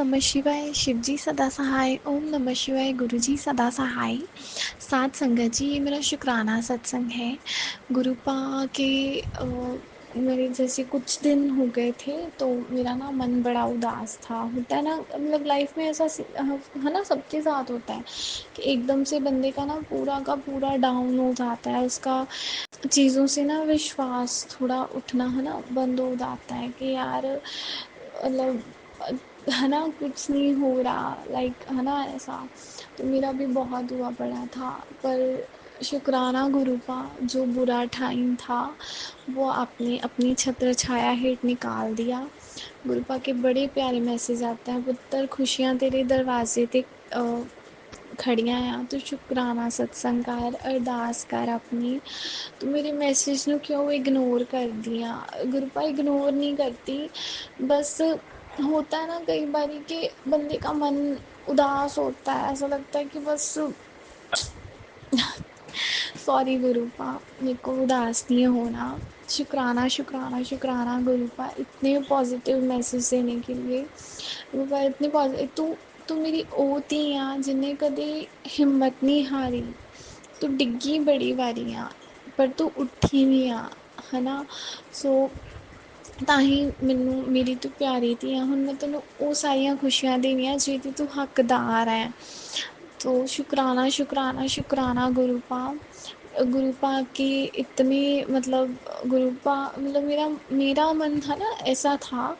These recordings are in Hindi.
नमः शिवाय, शिवजी सदा सहाय। ओम नमः शिवाय, गुरुजी सदा सहाय। साथ संगत जी, ये मेरा शुक्राना सत्संग है। गुरुपा के मेरे जैसे कुछ दिन हो गए थे, तो मेरा ना मन बड़ा उदास था। होता है ना, मतलब लाइफ में ऐसा है ना, सबके साथ होता है कि एकदम से बंदे का ना पूरा का पूरा डाउन हो जाता है। उसका चीज़ों से ना विश्वास थोड़ा उठना है ना बंद हो जाता है कि यार, मतलब है ना, कुछ नहीं हो रहा, लाइक है ना ऐसा। तो मेरा भी बहुत हुआ पड़ा था, पर शुक्राना गुरु का, जो बुरा टाइम था वो आपने अपनी छत्र छाया हेठ निकाल दिया। गुरुपा के बड़े प्यारे मैसेज आते हैं, पुत्र खुशियाँ तेरे दरवाजे ते खड़ियाँ आ, तो शुक्राना सत्संग कर, अरदास कर अपनी। तो मेरे मैसेज ਨੂੰ क्यों इग्नोर कर दिया? गुरुपा इग्नोर नहीं करती, बस होता है ना कई बारी कि बंदे का मन उदास होता है, ऐसा लगता है कि बस सॉरी गुरुपा, मेरे को उदास नहीं होना। शुक्राना शुक्राना शुक्राना गुरुपा, इतने पॉजिटिव मैसेज देने के लिए। गुरुपा इतने पॉजिटिव, तू मेरी ਉਹ ਧੀ ਆ जिन्हें कदे हिम्मत नहीं हारी। तू डिग्गी बड़ी वारी आ, पर तू उठी भी आ, है ना। सो ਤਾਂ ਹੀ ਮੈਨੂੰ ਮੇਰੀ ਤੂੰ ਪਿਆਰੀ ਧੀ ਆ। ਹੁਣ ਮੈਂ ਤੈਨੂੰ ਉਹ ਸਾਰੀਆਂ ਖੁਸ਼ੀਆਂ ਦੇਣੀਆਂ ਜਿਹਦੀ ਤੂੰ ਹੱਕਦਾਰ ਹੈ। तो शुक्राना शुक्राना शुक्राना गुरुपा। गुरुपा की इतनी, मतलब गुरुपा, मतलब मेरा मेरा मन था ना ऐसा था,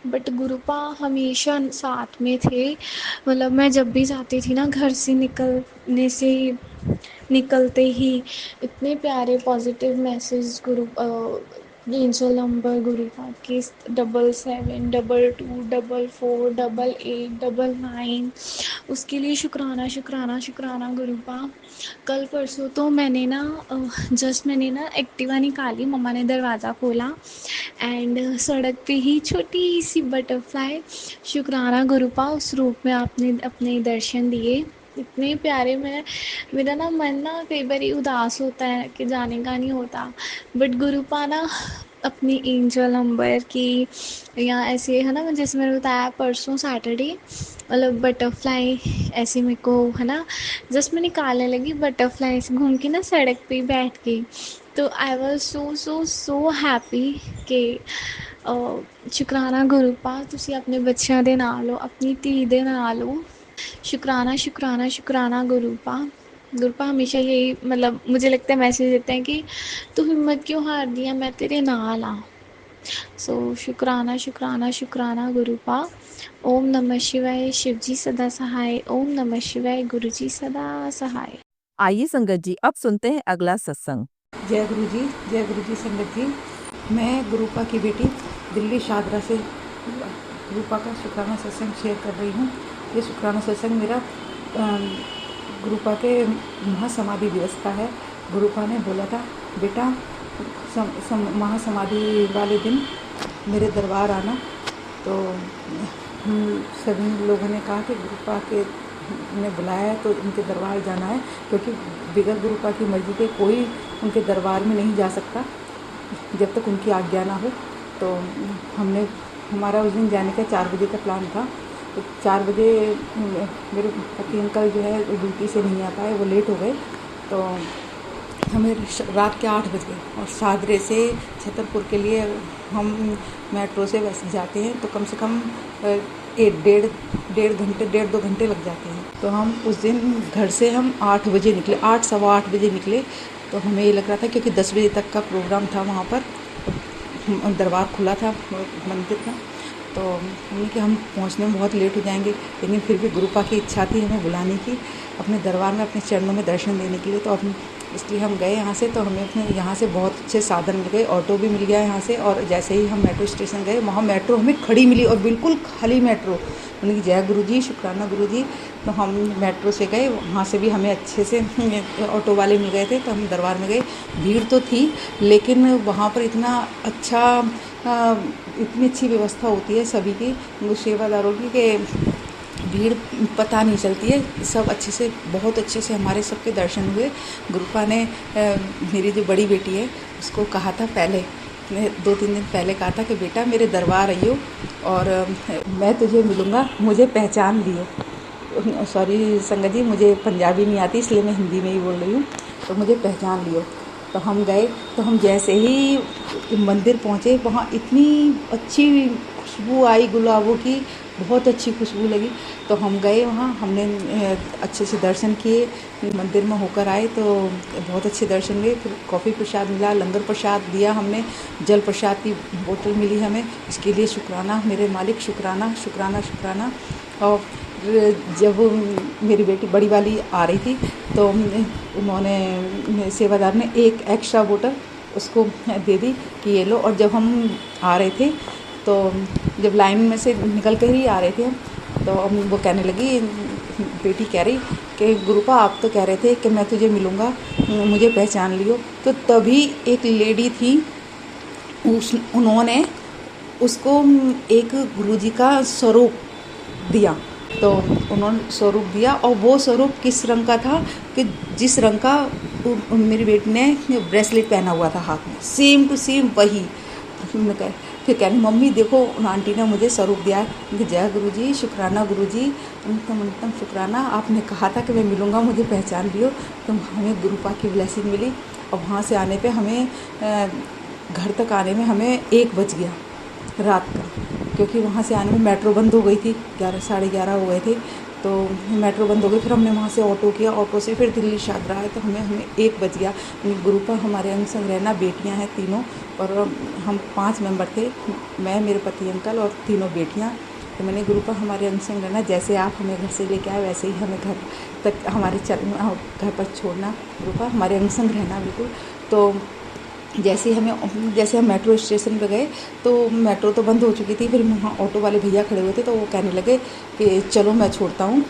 बट गुरुपा हमेशा साथ में थे। मतलब मैं जब भी जाती थी ना घर से निकलते ही इतने प्यारे पॉजिटिव मैसेज एंजल नंबर गुरुपा के 7722448899। उसके लिए शुक्राना शुक्राना शुक्राना गुरुपा। कल परसों तो मैंने ना मैंने एक्टिवा निकाली, मम्मा ने दरवाज़ा खोला एंड सड़क पे ही छोटी सी बटरफ्लाई, शुक्राना गुरुपा, उस रूप में आपने अपने दर्शन दिए। इतने प्यारे। मेरा ना मन ना कई बार उदास होता है कि जाने का नहीं होता, बट गुरुपा ना अपनी एंजल नंबर की, या ऐसे है ना, जैसे मैंने बताया परसों सैटरडे, मतलब बटरफ्लाई ऐसे मेरे को है ना, जस्ट मैं निकालने लगी बटरफ्लाई से घूम के ना सड़क पे ही बैठ गई। तो I was so so so happy कि शुक्राना गुरुपा, ਤੁਸੀਂ ਆਪਣੇ ਬੱਚਿਆਂ ਦੇ ਨਾਲ ਹੋ, ਆਪਣੀ ਧੀ ਦੇ ਨਾਲ ਹੋ। शुक्राना शुक्राना शुक्राना गुरुपा। गुरुपा हमेशा यही, मतलब मुझे लगता है मैसेज देते हैं कि तू हिम्मत क्यों हार दिया, मैं तेरे नाल आ। सो शुक्राना शुक्राना शुक्राना गुरुपा। ओम नमः शिवाय, शिवजी सदा सहाय। ओम नमः शिवाय, गुरुजी सदा सहाय। आइए संगत जी, अब सुनते हैं अगला सत्संग। जय गुरु जी संगत जी। मैं गुरुपा की बेटी दिल्ली शादरा से गुरुपा का शुक्राना सत्संग शेयर कर रही हूँ। ये शुक्राना सत्संग मेरा गुरुपा के महासमाधि दिवस का है। गुरुपा ने बोला था, बेटा महासमाधि वाले दिन मेरे दरबार आना। तो हम सभी लोगों ने कहा कि गुरुपा के ने बुलाया है तो उनके दरबार जाना है, क्योंकि बिगड़ गुरुपा की मर्जी पे कोई उनके दरबार में नहीं जा सकता जब तक उनकी आज्ञा ना हो। तो हमारा उस दिन जाने का 4 बजे का प्लान था। तो 4 बजे मेरे पति अंकल जो है ड्यूटी से नहीं आ पाए, वो लेट हो गए। तो हमें रात के 8 बज गए, और शादरे से छतरपुर के लिए हम मेट्रो से वैसे जाते हैं तो कम से कम डेढ़ दो घंटे लग जाते हैं। तो हम उस दिन घर से हम 8 बजे निकले, 8 सवा 8 बजे निकले। तो हमें ये लग रहा था, क्योंकि 10 बजे तक का प्रोग्राम था वहाँ पर, दरबार खुला था मंदिर का। तो हमने कि हम पहुँचने में बहुत लेट हो जाएंगे, लेकिन फिर भी गुरुपा की इच्छा थी हमें बुलाने की, अपने दरबार में अपने चरणों में दर्शन देने के लिए। तो इसलिए हम गए यहाँ से। तो हमें अपने यहाँ से बहुत अच्छे साधन मिल गए, ऑटो भी मिल गया यहाँ से। और जैसे ही हम मेट्रो स्टेशन गए, वहाँ मेट्रो हमें खड़ी मिली, और बिल्कुल खाली मेट्रो। उन्होंने जय गुरु जी, शुक्राना गुरु जी। तो हम मेट्रो से गए, वहाँ से भी हमें अच्छे से ऑटो वाले मिल गए थे। तो हम दरबार में गए। भीड़ तो थी, लेकिन वहाँ पर इतना अच्छा इतनी अच्छी व्यवस्था होती है सभी की, सेवादारों की, कि भीड़ पता नहीं चलती है। सब अच्छे से, बहुत अच्छे से हमारे सबके दर्शन हुए। गुरुपा ने मेरी जो बड़ी बेटी है उसको कहा था, पहले 2-3 दिन पहले कहा था कि बेटा मेरे दरबार आइयो और मैं तुझे मिलूँगा मुझे पहचान लियो। सॉरी संगत जी, मुझे पंजाबी नहीं आती इसलिए मैं हिंदी में ही बोल रही हूँ। तो मुझे पहचान लियो। तो हम गए, तो हम जैसे ही मंदिर पहुँचे वहाँ इतनी अच्छी खुशबू आई गुलाबों की, बहुत अच्छी खुशबू लगी। तो हम गए वहाँ, हमने अच्छे से दर्शन किए, मंदिर में होकर आए तो बहुत अच्छे दर्शन हुए। फिर कॉफ़ी प्रसाद मिला, लंगर प्रसाद दिया हमने, जल प्रसाद की बोतल मिली हमें। इसके लिए शुक्राना मेरे मालिक, शुक्राना शुक्राना शुक्राना। और जब मेरी बेटी बड़ी वाली आ रही थी तो उन्होंने सेवादार ने एक एक्स्ट्रा बोतल उसको दे दी कि ये लो। और जब हम आ रहे थे तो जब लाइन में से निकल कर ही आ रहे थे हम, तो वो कहने लगी, बेटी कह रही कि गुरुपा आप तो कह रहे थे कि मैं तुझे मिलूँगा, मुझे पहचान लियो। तो तभी एक लेडी थी, उन्होंने उसको एक गुरुजी का स्वरूप दिया। तो उन्होंने स्वरूप दिया, और वो स्वरूप किस रंग का था कि जिस रंग का मेरी बेटी ने ब्रेसलेट पहना हुआ था हाथ में, सेम टू सेम वही। फिर कह रही मम्मी देखो उन आंटी ने मुझे स्वरूप दिया है। जय गुरुजी, शुक्राना गुरुजी, अनंतम शुक्राना। आपने कहा था कि मैं मिलूँगा, मुझे पहचान लियो। तो हमें गुरुपा की ब्लेसिंग मिली। और वहाँ से आने पे हमें घर तक आने में हमें 1 बज गया रात का, क्योंकि वहाँ से आने में मेट्रो बंद हो गई थी, 11 साढ़े 11 हो गए थे। तो मेट्रो बंद हो गई, फिर हमने वहाँ से ऑटो किया, ऑटो से फिर दिल्ली शादरा आए, तो हमें 1 बज गया। गुरुपा हमारे अंग संग रहना, बेटियाँ हैं तीनों, और हम 5 मेंबर थे, मैं, मेरे पति अंकल और तीनों बेटियाँ। तो मैंने गुरुपा हमारे अंग संग रहना, जैसे आप हमें घर से लेके आए वैसे ही हमें घर तक हमारे घर पर छोड़ना। गुरुपा हमारे अंग संग रहना बिल्कुल। तो जैसे हम मेट्रो स्टेशन पे गए तो मेट्रो तो बंद हो चुकी थी। फिर वहाँ ऑटो वाले भैया खड़े हुए थे, तो वो कहने लगे कि चलो मैं छोड़ता हूँ।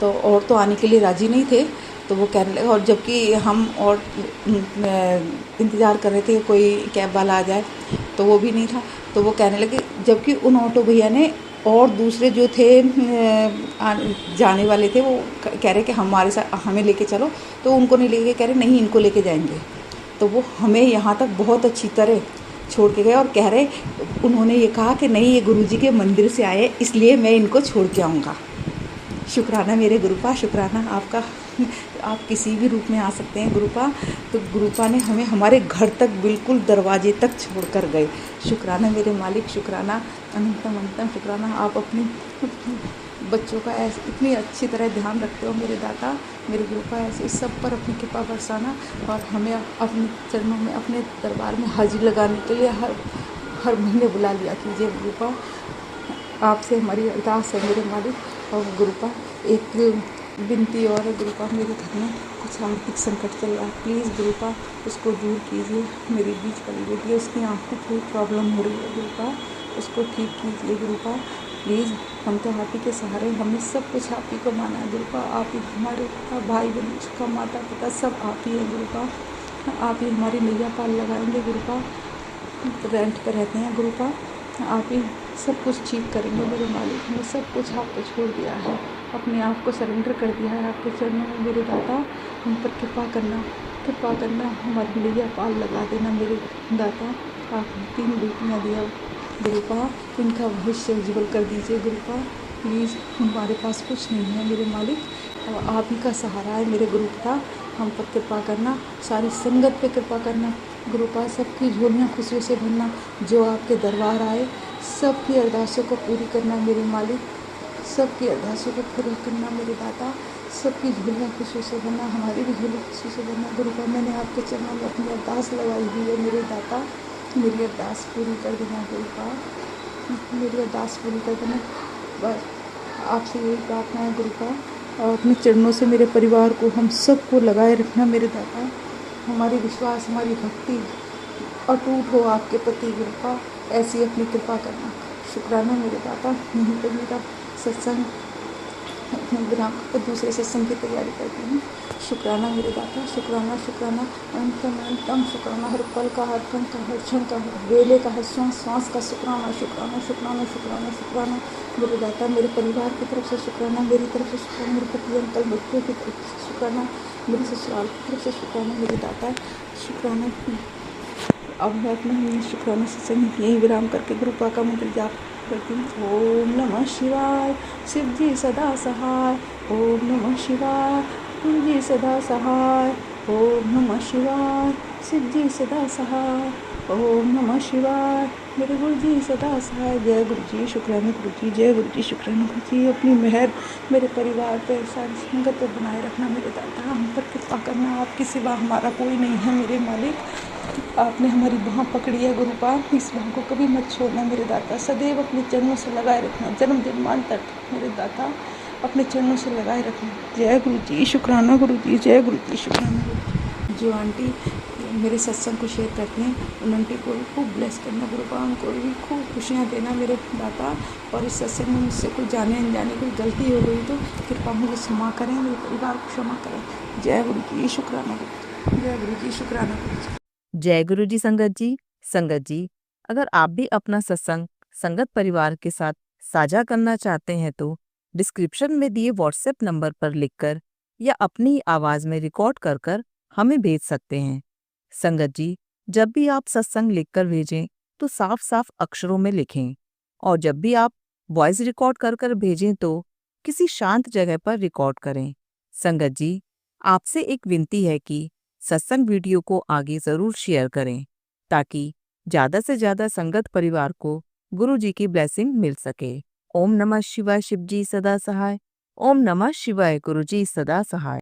तो और तो आने के लिए राज़ी नहीं थे, तो वो कहने लगे, और जबकि हम और इंतज़ार कर रहे थे कोई कैब वाला आ जाए, तो वो भी नहीं था। तो वो कहने लगे, जबकि उन ऑटो भैया ने और दूसरे जो थे जाने वाले थे, वो कह रहे कि हमारे साथ हमें लेके चलो। तो उनको नहीं लेके, कह रहे नहीं इनको लेके जाएंगे। तो वो हमें यहाँ तक बहुत अच्छी तरह छोड़ के गए, और कह रहे, उन्होंने ये कहा कि नहीं ये गुरुजी के मंदिर से आए इसलिए मैं इनको छोड़ के आऊँगा। शुक्राना मेरे गुरुपा, शुक्राना आपका। आप किसी भी रूप में आ सकते हैं गुरुपा। तो गुरुपा ने हमें हमारे घर तक बिल्कुल दरवाजे तक छोड़ कर गए। शुक्राना मेरे मालिक, शुक्राना अनंतम शुक्राना। आप अपनी बच्चों का ऐसे इतनी अच्छी तरह ध्यान रखते हो मेरे दाता, मेरे गुरुपा। ऐसे सब पर अपनी कृपा बरसाना, और हमें अपने चरणों में, अपने दरबार में हाजिर लगाने के लिए हर महीने बुला लिया कीजिए गुरुपा। आपसे हमारी अरदास है मेरे मालिक। और गुरुपा एक विनती और है गुरुपा, मेरे घर में कुछ आर्थिक संकट चल रहा है, प्लीज़ गुरुपा उसको दूर कीजिए। मेरी बीच वाली बेटी है, उसकी आँख में कोई प्रॉब्लम हो रही है गुरुपा, उसको ठीक कीजिए गुरुपा प्लीज़। हम तो आप ही के सहारे, हमने सब कुछ आप ही को माना है गुरुपा। आप ही हमारे भाई बहन का माता पिता सब आप ही है गुरुपा। आप ही हमारी नैया पाल लगाएंगे गुरुपा। रेंट पर रहते हैं गुरुपा, आप ही सब कुछ ठीक करेंगे मेरे मालिक। हमने सब कुछ आप पे छोड़ दिया है, अपने आप को सरेंडर कर दिया है आपके चरणों में मेरे दाता। हम पर कृपा करना, हमारी नैया पाल लगा देना मेरे दाता। आप 3 बेटियाँ दिया गुरुपा, इनका भविष्य उज्जवल कर दीजिए गुरुपा प्लीज़। हमारे पास कुछ नहीं है मेरे मालिक, और आप ही का सहारा है मेरे गुरुपा। हम पर कृपा करना, सारी संगत पे कृपा करना गुरुपा। सबकी झोलियाँ खुशियों से भरना, जो आपके दरबार आए सबकी अरदासों को पूरी करना मेरे मालिक। सबकी अरदासों को पूरा करना मेरे दाता। सबकी झोलियाँ खुशियों से भरना, हमारी भी झोली खुशियों से भरना गुरुपा। मैंने आपके चरणों में अपनी अरदास लगाई हुई है मेरे दाता, मेरी अरदास पूरी कर देना गुरुपा, मेरी अरदास पूरी कर देना। बस आपसे यही प्रार्थना है गुरुपा, और अपने चरणों से मेरे परिवार को, हम सबको लगाए रखना मेरे दाता। हमारी विश्वास, हमारी भक्ति अटूट हो आपके प्रति गुरुपा, ऐसी अपनी कृपा करना। शुक्राना मेरे दाता। यहीं पर मेरा सत्संग विराम पर दूसरे सत्संग की तैयारी करती हूँ। शुक्राना मेरे दाता, शुक्राना अनंतम शुक्राना। हर पल का, हर क्षण का, हर क्षण का, हर वेले का, हर श्वास का शुक्राना शुक्राना मेरे दाता। मेरे परिवार की तरफ से शुक्राना, मेरी तरफ से शुक्राना, मेरे पति अंकल बच्चों की तरफ से शुक्राना, मेरे ससुराल की तरफ से शुक्राना मेरे दाता। शुक्राना। अब मैं अपना शुक्राना सत्संग यहीं विराम करके गुरुपा का मंत्र जाप करती हूँ। ओम नमः शिवाय, शिव जी सदा सहाय। ओम नमः शिवाय, गुरु जी सदा सहाय। ओम नमः शिवाय, शिव जी सदा सहाय। ओम नमः शिवाय, मेरे गुरु जी सदा सहाय। जय गुरु जी, शुक्राना गुरु जी, जय गुरु जी, शुक्राना गुरु जी। अपनी मेहर मेरे परिवार पे, सारी संगत पे बनाए रखना मेरे दाता। हम पर कृपा करना, आपके सिवा हमारा कोई नहीं है मेरे मालिक। आपने हमारी बाँह पकड़ी है गुरुपाल, इस बाँह को कभी मत छोड़ना मेरे दाता। सदैव अपने चरणों से लगाए रखना, जन्म जन्मांतर तक मेरे दाता अपने चरणों से लगाए रखना। जय गुरु जी, शुक्राना गुरु जी, जय गुरु जी, शुक्राना गुरु जी। जो आंटी मेरे सत्संग को शेयर करती हैं, उन आंटी को भी खूब ब्लेस करना गुरुपाल, उनको भी खूब खुशियाँ देना मेरे दाता। और इस सत्संग में मुझसे कोई जाने अनजाने कोई गलती हो गई तो कृपा मुझे क्षमा करें, मेरे परिवार को क्षमा करें। जय गुरु जी, शुक्राना गुरु जी, जय गुरु जी, शुक्राना गुरु जी। जय गुरु जी संगत जी। संगत जी, अगर आप भी अपना सत्संग संगत परिवार के साथ साझा करना चाहते हैं तो डिस्क्रिप्शन में दिए व्हाट्सएप नंबर पर लिखकर या अपनी आवाज में रिकॉर्ड कर कर हमें भेज सकते हैं। संगत जी, जब भी आप सत्संग लिखकर भेजें तो साफ साफ अक्षरों में लिखें, और जब भी आप वॉइस रिकॉर्ड कर कर भेजें तो किसी शांत जगह पर रिकॉर्ड करें। संगत जी, आपसे एक विनती है कि सत्संग वीडियो को आगे जरूर शेयर करें ताकि ज्यादा से ज्यादा संगत परिवार को गुरु जी की ब्लेसिंग मिल सके। ओम नमः शिवाय, शिव जी सदा सहाय। ओम नमः शिवाय, गुरु जी सदा सहाय।